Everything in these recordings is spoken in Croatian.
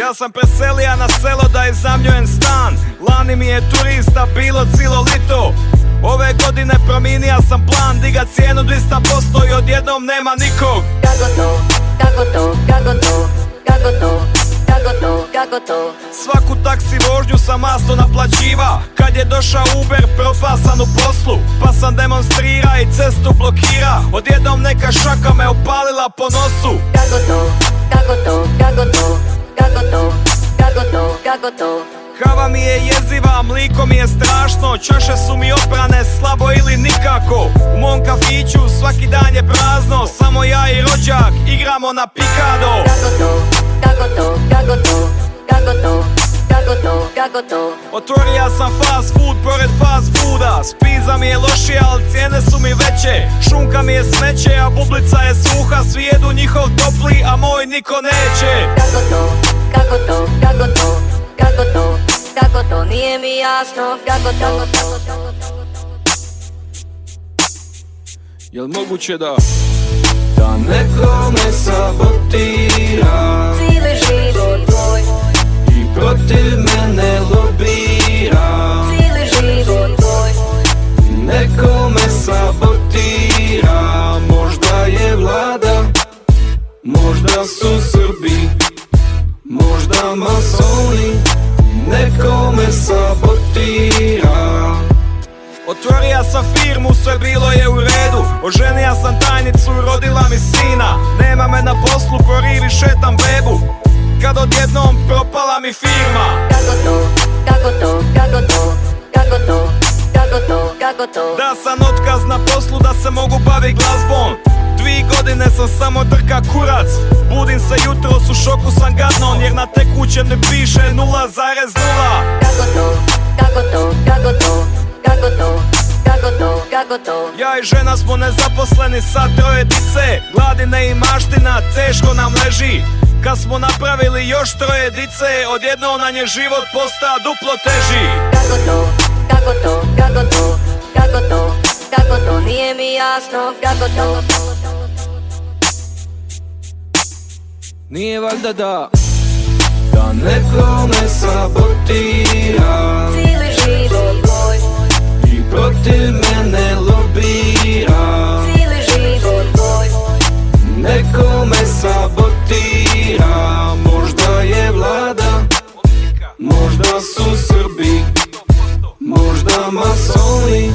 Ja sam preselija na selo da iznajmljujem stan. Lani mi je turista bilo cilo lito. Ove godine promijenija sam plan, diga cijenu 200% i odjednom nema nikog. Kako to, kako to, kako to, kako to, kako to, kako to? Svaku taksi vožnju sam masno naplaćiva. Kad je došao Uber propasan u poslu, pa sam demonstrira i cestu blokira. Odjednom neka šaka me opalila po nosu. Kako to, kako to, kako to, kako to, kako to, kako to? Kava mi je jeziva, mliko mi je strašno. Čaše su mi oprane slabo ili nikako. U mom kafiću svaki dan je prazno. Samo ja i rođak igramo na pikado. Kako to, kako to, kako to, kako to, kako to, kako to? Otvoria sam fast food pored fast fooda. Spiza mi je lošija, ali cijene su mi veće. Šunka mi je smeće, a bublica je suha. Svi jedu njihov topli, a moj niko neće. Kako to, kako to, kako to, kako to, kako to? Nije mi jasno, kako to? Jel moguće da nekome sabotira Cijeli život tvoj, i protiv mene lobira? cijeli život tvoj, Nekome sabotira, možda je vlada, možda su Srbi, možda masoni. Nekome sabotira. Otvoria sam firmu, sve bilo je u redu. Oženija sam tajnicu, rodila mi sina. Nema me na poslu, po rivi šetam bebu. Kad odjednom propala mi firma. kako to, kako to, kako to, kako to, kako to, kako to? Da sam otkaz na poslu, da se mogu bavit glazbom. 2 godine sam samo drka kurac. Budim se jutros, u šoku sam gadnon, jer na tekućem ne piše 0,0. Kako to, kako to, kako to, kako to, kako to, kako to? Ja i žena smo nezaposleni sa 3 dice. Gladine i maština teško nam leži. Kad smo napravili još 3 dice, odjednom nam je život posta duplo teži. Kako to, kako to, kako to, kako to, kako to? Nije mi jasno, kako to? Nije valjda da Nekome sabotira Cijeli život tvoj, i protiv mene lobira? cijeli život tvoj, Nekome sabotira, možda je vlada, možda su Srbi, možda masoni.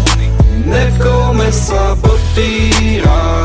Nekome sabotira.